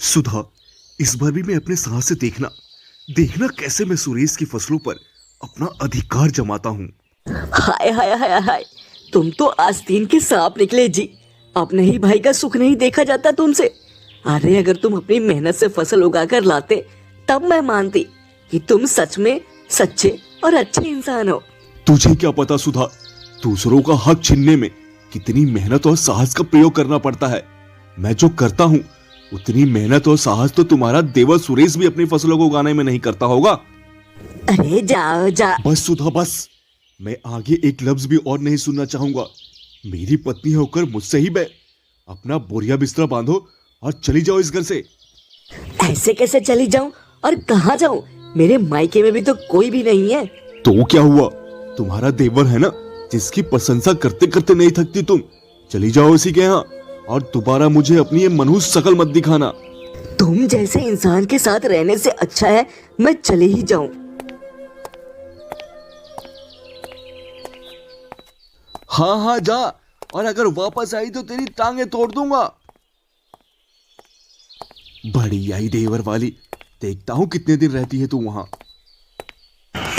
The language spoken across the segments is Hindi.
सुधा, इस बार भी मैं अपने साहस से देखना देखना कैसे मैं सुरेश की फसलों पर अपना अधिकार जमाता हूँ। हाय हाय हाय हाय, तुम तो आस्तीन के सांप निकले जी। अपने ही भाई का सुख नहीं देखा जाता तुमसे। अरे अगर तुम अपनी मेहनत से फसल उगाकर लाते तब मैं मानती कि तुम सच में सच्चे और अच्छे इंसान हो। तुझे क्या पता सुधा, दूसरों का हक छीनने में कितनी मेहनत और साहस का प्रयोग करना पड़ता है। मैं जो करता हूँ उतनी मेहनत और साहस तो तुम्हारा देवर सुरेश भी अपनी फसलों को उगाने में नहीं करता होगा। अरे जाओ जा। बस सुधा बस, मैं आगे एक लफ्ज भी और नहीं सुनना चाहूंगा। मेरी पत्नी होकर मुझसे ही अपना बोरिया बिस्तरा बांधो और चली जाओ इस घर से। ऐसे कैसे चली जाऊं और कहाँ जाऊं? मेरे मायके में भी तो कोई भी नहीं है। तो क्या हुआ, तुम्हारा देवर है ना, जिसकी प्रशंसा करते करते नहीं थकती तुम। चली जाओ इसी के यहाँ और दोबारा मुझे अपनी ये मनहूस शकल मत दिखाना। तुम जैसे इंसान के साथ रहने से अच्छा है मैं चले ही जाऊं। हाँ हाँ जा, और अगर वापस आई तो तेरी टांगे तोड़ दूंगा। बड़ी आई देवर वाली, देखता हूँ कितने दिन रहती है तू वहां।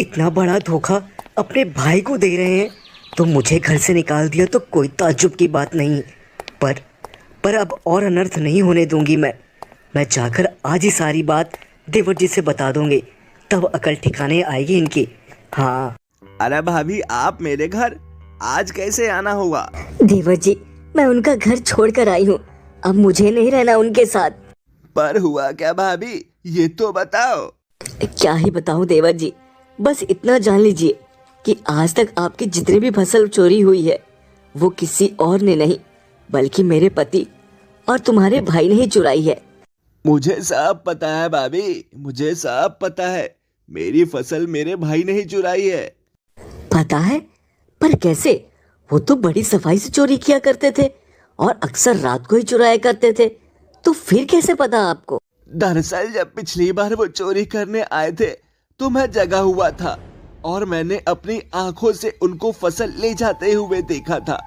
इतना बड़ा धोखा अपने भाई को दे रहे हैं तो मुझे घर से निकाल दिया तो कोई ताज्जुब की बात नहीं। पर अब और अनर्थ नहीं होने दूंगी। मैं जाकर आज ही सारी बात देवर जी से बता दूंगी, तब अकल ठिकाने आएगी इनकी। हाँ। अरे भाभी, आप मेरे घर आज कैसे आना होगा? देवर जी, मैं उनका घर छोड़कर आई हूँ, अब मुझे नहीं रहना उनके साथ। पर हुआ क्या भाभी, ये तो बताओ। क्या ही बताऊं देवर जी, बस इतना जान लीजिए कि आज तक आपकी जितनी भी फसल चोरी हुई है वो किसी और ने नहीं बल्कि मेरे पति और तुम्हारे भाई ने ही चुराई है। मुझे सब पता है भाभी, मुझे सब पता है। मेरी फसल मेरे भाई ने ही चुराई है। पता है? पर कैसे? वो तो बड़ी सफाई से चोरी किया करते थे और अक्सर रात को ही चुराया करते थे, तो फिर कैसे पता आपको? दरअसल जब पिछली बार वो चोरी करने आए थे तो मैं जगा हुआ था और मैंने अपनी आंखों से उनको फसल ले जाते हुए देखा था।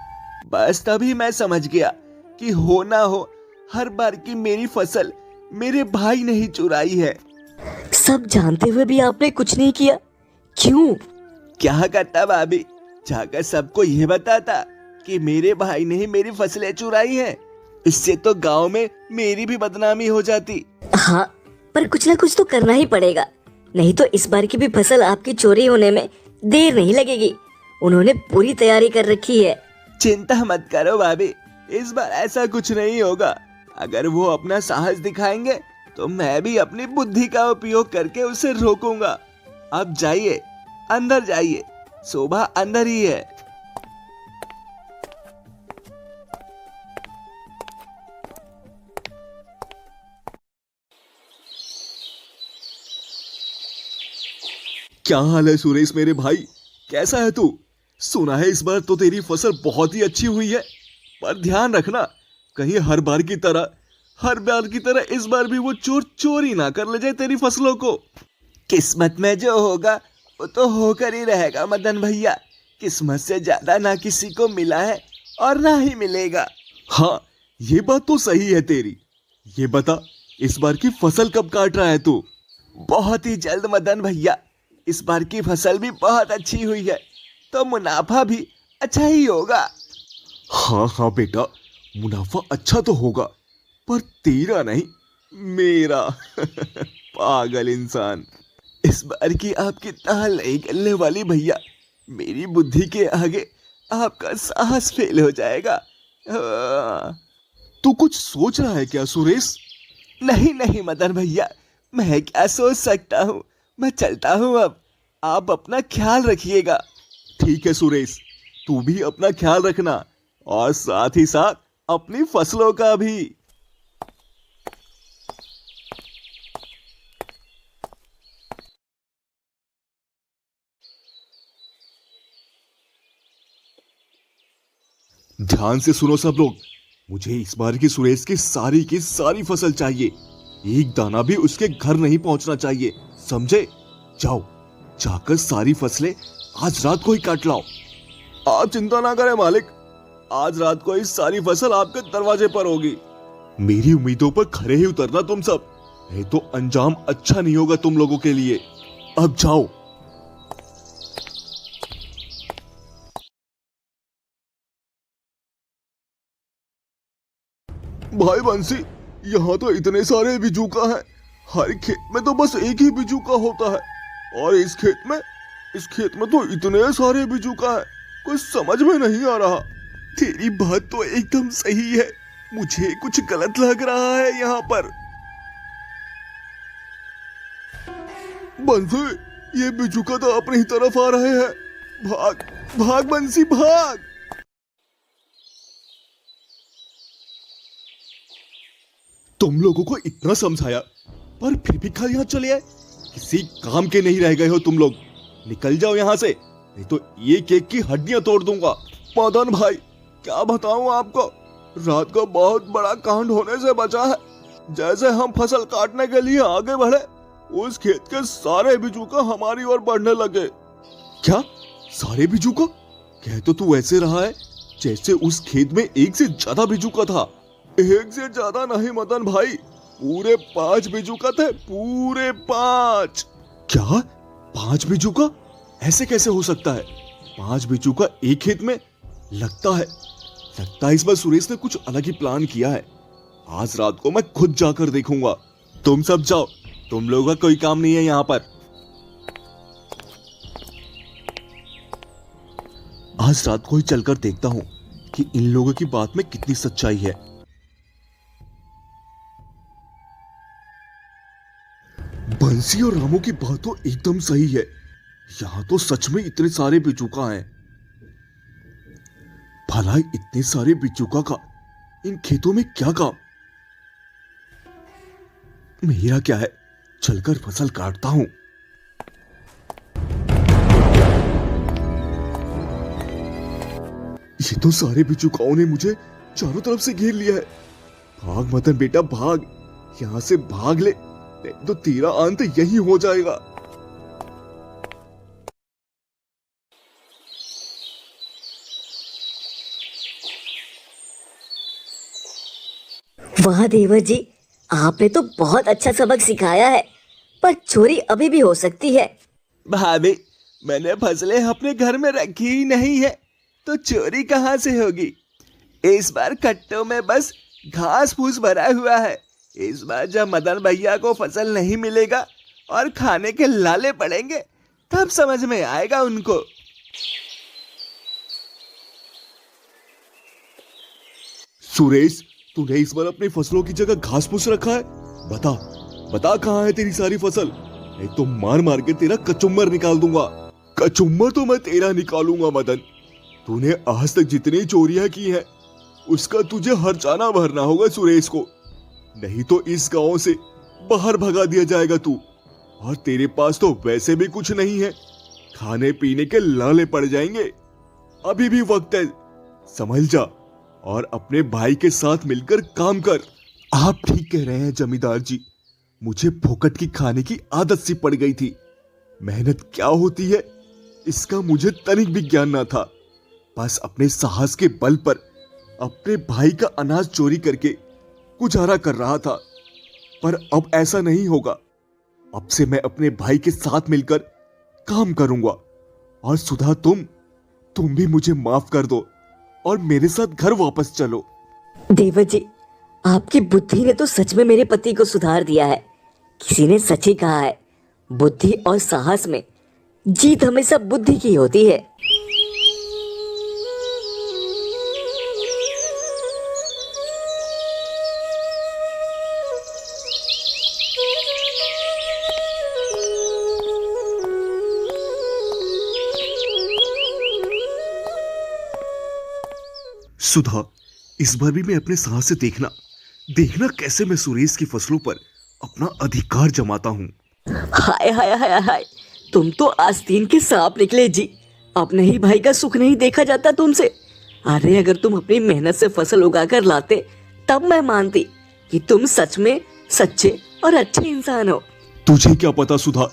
बस तभी मैं समझ गया कि हो ना हो हर बार की मेरी फसल मेरे भाई ने ही चुराई है। सब जानते हुए भी आपने कुछ नहीं किया, क्यों? क्या करता भाभी, जाकर सबको ये बताता कि मेरे भाई ने ही मेरी फसलें चुराई हैं। इससे तो गांव में मेरी भी बदनामी हो जाती। हाँ, पर कुछ ना कुछ तो करना ही पड़ेगा, नहीं तो इस बार की भी फसल आपकी चोरी होने में देर नहीं लगेगी। उन्होंने पूरी तैयारी कर रखी है। चिंता मत करो भाभी, इस बार ऐसा कुछ नहीं होगा। अगर वो अपना साहस दिखाएंगे तो मैं भी अपनी बुद्धि का उपयोग करके उसे रोकूंगा। अब जाइए, अंदर जाइए, शोभा अंदर ही है। क्या हाल है सुरेश मेरे भाई, कैसा है तू? सुना है इस बार तो तेरी फसल बहुत ही अच्छी हुई है, पर ध्यान रखना कहीं हर बार की तरह इस बार भी वो चोर चोरी ना कर ले जाए तेरी फसलों को। किस्मत में जो होगा वो तो होकर ही रहेगा मदन भैया। किस्मत से ज्यादा ना किसी को मिला है और ना ही मिलेगा। हाँ, ये बात तो सही है तेरी। ये बता, इस बार की फसल कब काट रहा है तू? बहुत ही जल्द मदन भैया। इस बार की फसल भी बहुत अच्छी हुई है तो मुनाफा भी अच्छा ही होगा। हाँ हाँ बेटा, मुनाफा अच्छा तो होगा, पर तेरा नहीं, मेरा। पागल इंसान। इस बार की आपकी ताल नहीं गलने वाली भैया। मेरी बुद्धि के आगे आपका साहस फेल हो जाएगा। तू कुछ सोच रहा है क्या सुरेश? नहीं नहीं मदन भैया, मैं क्या सोच सकता हूँ। मैं चलता हूँ अब, आप अपना ख्याल रखिएगा। ठीक है सुरेश, तू भी अपना ख्याल रखना और साथ ही साथ अपनी फसलों का भी। ध्यान से सुनो सब लोग, मुझे इस बार की सुरेश की सारी फसल चाहिए। एक दाना भी उसके घर नहीं पहुंचना चाहिए, समझे? जाओ, जाकर सारी फसलें आज रात को ही काट लाओ। आप चिंता ना करें मालिक, आज रात को ही सारी फसल आपके दरवाजे पर होगी। मेरी उम्मीदों पर खरे ही उतरना तुम सब, नहीं तो अंजाम अच्छा नहीं होगा तुम लोगों के लिए। अब जाओ। भाई बंसी, यहाँ तो इतने सारे बिजूका हैं। हर खेत में तो बस एक ही बिजूका होता है, और इस खेत में तो इतने सारे बिजूका हैं, कुछ समझ में नहीं आ रहा। तेरी बात तो एकदम सही है, मुझे कुछ गलत लग रहा है यहाँ पर। बंसी, ये बिजूका तो अपनी ही तरफ आ रहे हैं। भाग भाग बंसी, भाग। तुम लोगों को इतना समझाया, पर फिर भी कल यहाँ चले आए। किसी काम के नहीं रह गए हो तुम लोग। निकल जाओ यहाँ से, नहीं तो ये केक की हड्डियां तोड़ दूंगा। मदन भाई, क्या बताऊं आपको, रात को बहुत बड़ा कांड होने से बचा है। जैसे हम फसल काटने के लिए आगे बढ़े, उस खेत के सारे बिजूका हमारी ओर बढ़ने लगे। क्या सारे बिजूका? कह तो तू ऐसे रहा है जैसे उस खेत में एक से ज्यादा बिजूका था। एक से ज्यादा नहीं मदन भाई, पूरे 5 बिजूका थे, पूरे 5। क्या 5 बिजूका? ऐसे कैसे हो सकता है? 5 बिजूका एक खेत में? लगता है इस बार सुरेश ने कुछ अलग ही प्लान किया है। आज रात को मैं खुद जाकर देखूंगा। तुम सब जाओ, तुम लोगों का कोई काम नहीं है यहाँ पर। आज रात को ही चलकर देखता हूं कि इन लोगों की बात में कितनी सच्चाई है। बंसी और रामू की बात तो एकदम सही है। यहां तो सच में इतने सारे बिचूका हैं। भला इतने सारे बिचूका का इन खेतों में क्या काम? मेरा क्या है, चलकर फसल काटता हूं। ये तो सारे बिचूकाओं ने मुझे चारों तरफ से घेर लिया है। भाग मदन बेटा, भाग, यहां से भाग ले, नहीं तो तेरा अंत यही हो जाएगा। वाह देवर जी, आपने तो बहुत अच्छा सबक सिखाया है, पर चोरी अभी भी हो सकती है। भाभी, मैंने फसलें अपने घर में रखी ही नहीं है, तो चोरी कहाँ से होगी। इस बार कट्टों में बस घास फूस भरा हुआ है। इस बार जब मदन भैया को फसल नहीं मिलेगा और खाने के लाले पड़ेंगे, तब समझ में आएगा उनको। सुरेश, तूने इस बार अपनी फसलों की जगह घास फूस रखा है? बता बता, कहाँ है तेरी सारी फसल? नहीं तो मार मार के तेरा कचुम्बर निकाल दूंगा। कचुम्बर तो मैं तेरा निकालूंगा मदन। तूने आज तक जितनी चोरियां की हैं, उसका तुझे हर्जाना भरना होगा सुरेश को, नहीं तो इस गांव से बाहर भगा दिया जाएगा तू। और तेरे पास तो वैसे भी कुछ नहीं है, खाने पीने के लाले पड़ जाएंगे। अभी भी वक्त है, समझ जा और अपने भाई के साथ मिलकर काम कर। आप ठीक कह रहे हैं जमींदार जी, मुझे फोकट की खाने की आदत सी पड़ गई थी। मेहनत क्या होती है इसका मुझे तनिक भी ज्ञान ना था। बस अपने साहस के बल पर अपने भाई का अनाज चोरी करके गुजारा कर रहा था। पर अब ऐसा नहीं होगा। अब से मैं अपने भाई के साथ मिलकर काम करूंगा। और सुधा, तुम भी मुझे माफ कर दो और मेरे साथ घर वापस चलो। देवर जी, आपकी बुद्धि ने तो सच में मेरे पति को सुधार दिया है। किसी ने सच ही कहा है, बुद्धि और साहस में जीत हमेशा बुद्धि की होती है। सुधा, इस बार भी मैं अपने साहस से देखना कैसे मैं सुरेश की फसलों पर अपना अधिकार जमाता हूँ। हाय हाय हाय हाय, तुम तो आस्तीन के सांप निकले जी। अपने ही भाई का सुख नहीं देखा जाता तुमसे। अरे अगर तुम अपनी मेहनत से फसल उगाकर लाते, तब मैं मानती कि तुम सच में सच्चे और अच्छे इंसान हो। तुझे क्या पता सुधा,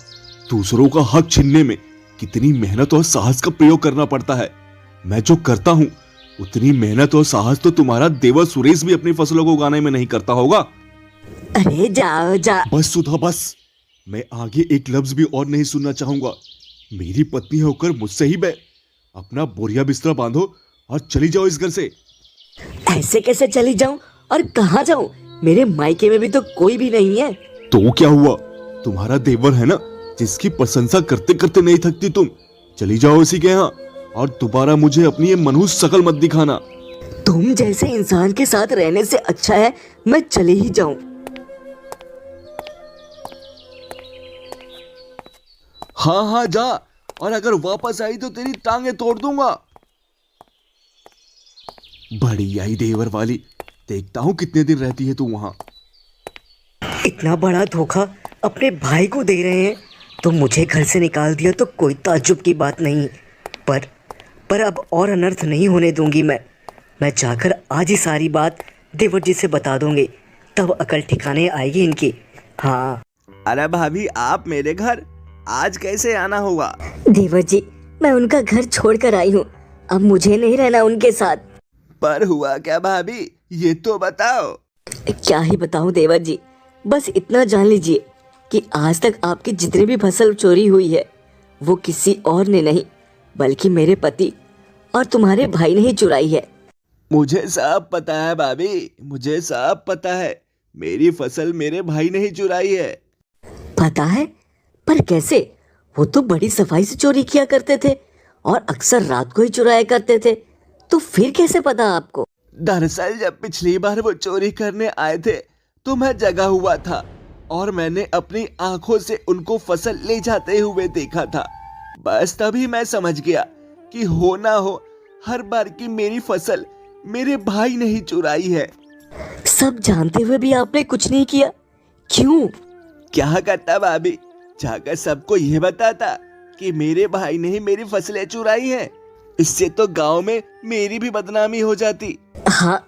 दूसरों का हक छीनने में कितनी मेहनत और साहस का प्रयोग करना पड़ता है। मैं जो करता हूँ उतनी मेहनत और साहस तो तुम्हारा देवर सुरेश भी अपनी फसलों को उगाने में नहीं करता होगा। अरे जाओ जा। बस सुधा बस, मैं आगे एक लफ्ज भी और नहीं सुनना चाहूंगा। मेरी पत्नी होकर मुझसे ही बे। अपना बोरिया बिस्तरा बांधो और चली जाओ इस घर से। ऐसे कैसे चली जाऊं और कहाँ जाऊं? मेरे मायके में भी तो कोई भी नहीं है। तो क्या हुआ, तुम्हारा देवर है ना, जिसकी प्रशंसा करते करते नहीं थकती तुम। चली जाओ इसी के यहाँ और दोबारा मुझे अपनी ये मनहूस शकल मत दिखाना। तुम जैसे इंसान के साथ रहने से अच्छा है मैं चली ही जाऊं। हाँ हाँ जा, और अगर वापस आई तो तेरी टांगे तोड़ दूंगा। बड़ी आई देवर वाली, देखता हूँ कितने दिन रहती है तू वहां। इतना बड़ा धोखा अपने भाई को दे रहे हैं तो मुझे घर से निकाल दिया तो कोई ताज्जुब की बात नहीं। पर अब और अनर्थ नहीं होने दूंगी मैं जाकर आज ही सारी बात देवर जी से बता दूंगी, तब अकल ठिकाने आएगी इनकी। हाँ। अरे भाभी, आप मेरे घर आज कैसे आना हुआ? देवर जी, मैं उनका घर छोड़कर आई हूँ, अब मुझे नहीं रहना उनके साथ। पर हुआ क्या भाभी, ये तो बताओ। क्या ही बताऊं देवर जी, बस इतना जान लीजिए कि आज तक आपकी जितनी भी फसल चोरी हुई है वो किसी और ने नहीं बल्कि मेरे पति और तुम्हारे भाई ने ही चुराई है। मुझे सब पता है भाभी, मुझे सब पता है। मेरी फसल मेरे भाई ने ही चुराई है। पता है? पर कैसे? वो तो बड़ी सफाई से चोरी किया करते थे और अक्सर रात को ही चुराया करते थे, तो फिर कैसे पता आपको? दरअसल जब पिछली बार वो चोरी करने आए थे तो मैं जगा हुआ था और मैंने अपनी आंखों से उनको फसल ले जाते हुए देखा था। बस तभी मैं समझ गया कि हो ना हो हर बार की मेरी फसल मेरे भाई ने ही चुराई है। सब जानते हुए भी आपने कुछ नहीं किया, क्यों? क्या करता भाभी, जाकर सबको ये बताता कि मेरे भाई ने ही मेरी फसलें चुराई हैं। इससे तो गांव में मेरी भी बदनामी हो जाती। हाँ,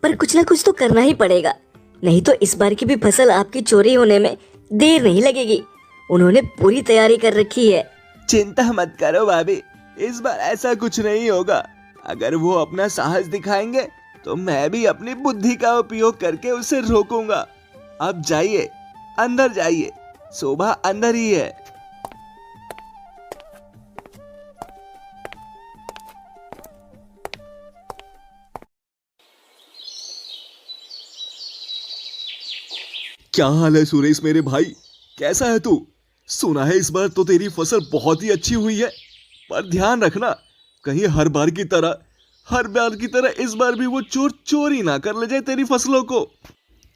पर कुछ ना कुछ तो करना ही पड़ेगा, नहीं तो इस बार की भी फसल आपकी चोरी होने में देर नहीं लगेगी। उन्होंने पूरी तैयारी कर रखी है। चिंता मत करो भाभी, इस बार ऐसा कुछ नहीं होगा। अगर वो अपना साहस दिखाएंगे तो मैं भी अपनी बुद्धि का उपयोग करके उसे रोकूंगा। अब जाइए, अंदर जाइए, शोभा अंदर ही है। क्या हाल है सुरेश मेरे भाई, कैसा है तू? सुना है इस बार तो तेरी फसल बहुत ही अच्छी हुई है, पर ध्यान रखना कहीं हर बार की तरह इस बार भी वो चोर चोरी ना कर ले जाए तेरी फसलों को।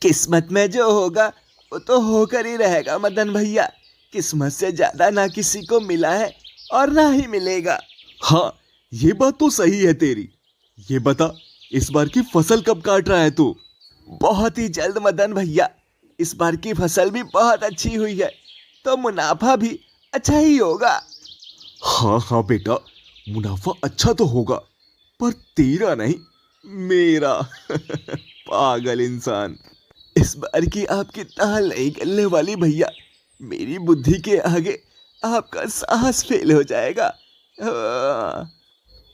किस्मत में जो होगा वो तो होकर ही रहेगा मदन भैया। किस्मत से ज्यादा ना किसी को मिला है और ना ही मिलेगा। हाँ, ये बात तो सही है तेरी। ये बता, इस बार की फसल कब काट रहा है तू? बहुत ही जल्द मदन भैया। इस बार की फसल भी बहुत अच्छी हुई है तो मुनाफा भी अच्छा ही होगा। हाँ हाँ बेटा, मुनाफा अच्छा तो होगा, पर तेरा नहीं, मेरा। पागल इंसान। इस बार की आपकी ताल नहीं गलने वाली भैया। मेरी बुद्धि के आगे आपका साहस फेल हो जाएगा।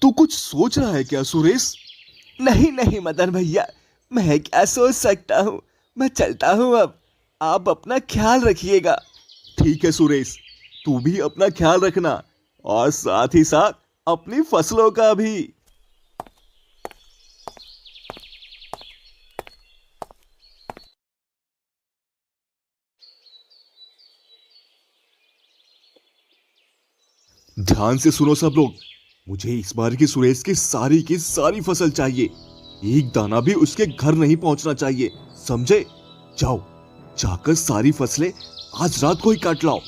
तू कुछ सोच रहा है क्या सुरेश? नहीं नहीं मदन भैया, मैं क्या सोच सकता हूँ। मैं चलता हूँ अब, आप अपना ख्याल रखिएगा। ठीक है सुरेश, तू भी अपना ख्याल रखना और साथ ही साथ अपनी फसलों का भी। ध्यान से सुनो सब लोग, मुझे इस बार की सुरेश की सारी फसल चाहिए। एक दाना भी उसके घर नहीं पहुंचना चाहिए, समझे? जाओ, जाकर सारी फसलें आज रात को ही काट लाओ।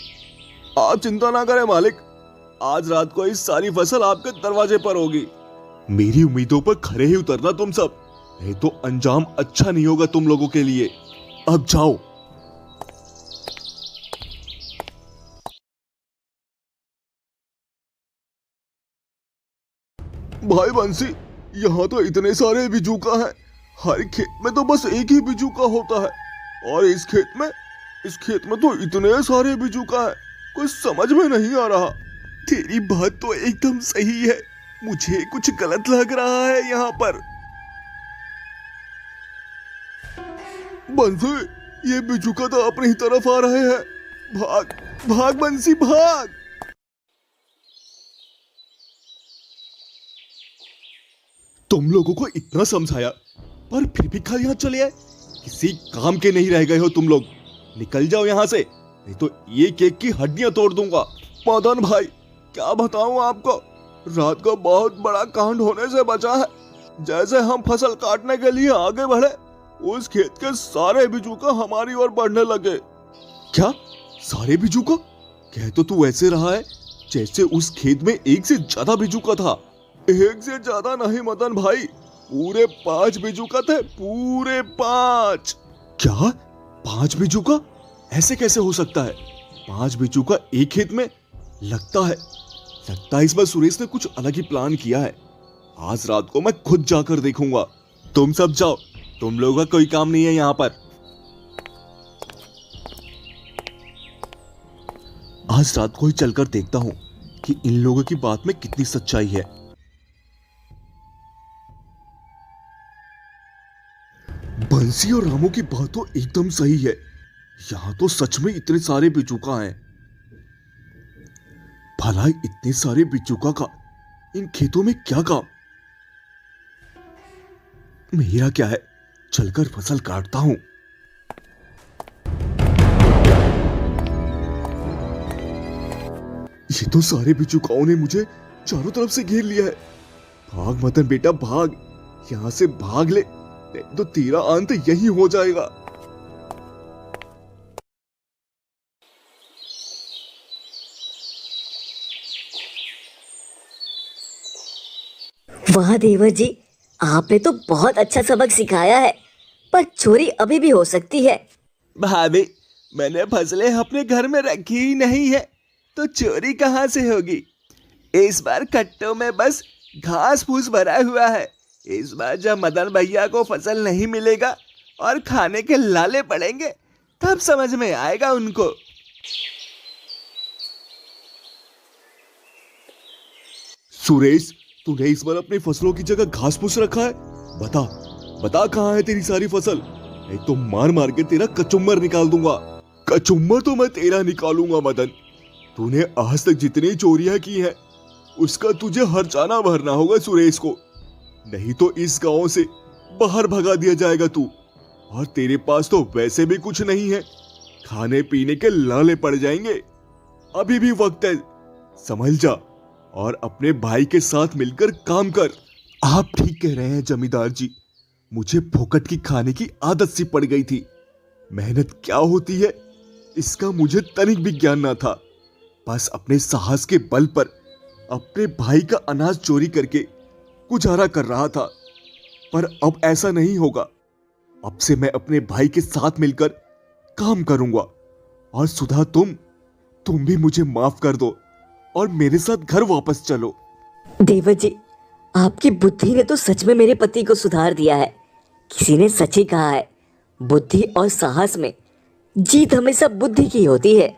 आप चिंता ना करें मालिक, आज रात को ही सारी फसल आपके दरवाजे पर होगी। मेरी उम्मीदों पर खरे ही उतरना तुम सब, नहीं तो अंजाम अच्छा नहीं होगा तुम लोगों के लिए। अब जाओ। भाई बंसी, यहाँ तो इतने सारे बिजूका हैं। हर खेत में तो बस एक ही बिजूका होता है, और इस खेत में तो इतने सारे बिजूका हैं, कुछ समझ में नहीं आ रहा। तेरी बात तो एकदम सही है, मुझे कुछ गलत लग रहा है यहाँ पर। बंसी, ये बिजुका तो अपनी तरफ आ रहे हैं। भाग भाग बंसी भाग। तुम लोगों को इतना समझाया पर फिर भी खाली हाथ चले आए। किसी काम के नहीं रह गए हो तुम लोग। निकल जाओ यहाँ से, नहीं तो ये केक की हड्डियां तोड़ दूंगा। मदन भाई, क्या बताऊं आपको, रात को बहुत बड़ा कांड होने से बचा है। जैसे हम फसल काटने के लिए आगे बढ़े, उस खेत के सारे बिजुका हमारी ओर बढ़ने लगे। क्या सारे बिजुका? कह तो तू ऐसे रहा है जैसे उस खेत में एक से ज्यादा बिजुका था। एक से ज्यादा नहीं मदन भाई, पूरे 5 बिजुका थे, पूरे 5। क्या 5 बिजुका? ऐसे कैसे हो सकता है? 5 बिजुका एक खेत में? लगता है इस बार सुरेश ने कुछ अलग ही प्लान किया है। आज रात को मैं खुद जाकर देखूंगा। तुम सब जाओ, तुम लोगों का कोई काम नहीं है यहाँ पर। आज रात को ही चलकर देखता हूं कि इन लोगों की बात में कितनी सच्चाई है। बंसी और रामू की बात तो एकदम सही है। यहां तो सच में इतने सारे बिजुका हैं। भला इतने सारे बिजुका का इन खेतों में क्या काम? मेरा क्या है, चलकर फसल काटता हूं। ये तो सारे बिजुकाओं ने मुझे चारों तरफ से घेर लिया है। भाग मदन बेटा भाग, यहां से भाग ले, नहीं तो तेरा अंत यही हो जाएगा। वाह देवर जी, आपने तो बहुत अच्छा सबक सिखाया है, पर चोरी अभी भी हो सकती है। भाभी, मैंने फसलें अपने घर में रखी ही नहीं है, तो चोरी कहाँ से होगी। इस बार कट्टों में बस घास फूस भरा हुआ है। इस बार जब मदन भैया को फसल नहीं मिलेगा और खाने के लाले पड़ेंगे, तब समझ में आएगा उनको। सुरेश, तूने इस बार अपनी फसलों की जगह घास फूस रखा है? बता बता, कहाँ है तेरी सारी फसल? नहीं तो मार मार के तेरा कचुम्बर निकाल दूंगा। कचुम्बर तो मैं तेरा निकालूंगा मदन। तूने आज तक जितनी चोरियां की हैं, उसका तुझे हर्जाना भरना होगा सुरेश को, नहीं तो इस गांव से बाहर भगा दिया जाएगा तू। और तेरे पास तो वैसे भी कुछ नहीं है, खाने पीने के लाले पड़ जाएंगे। अभी भी वक्त है, समझ जा और अपने भाई के साथ मिलकर काम कर। आप ठीक कह रहे हैं जमींदार जी, मुझे फोकट की खाने की आदत सी पड़ गई थी। मेहनत क्या होती है इसका मुझे तनिक भी ज्ञान ना था। बस अपने साहस के बल पर अपने भाई का अनाज चोरी करके गुजारा कर रहा था। पर अब ऐसा नहीं होगा। अब से मैं अपने भाई के साथ मिलकर काम करूंगा। और सुधा, तुम भी मुझे माफ कर दो और मेरे साथ घर वापस चलो। देवर जी, आपकी बुद्धि ने तो सच में मेरे पति को सुधार दिया है। किसी ने सच ही कहा है, बुद्धि और साहस में जीत हमेशा बुद्धि की होती है।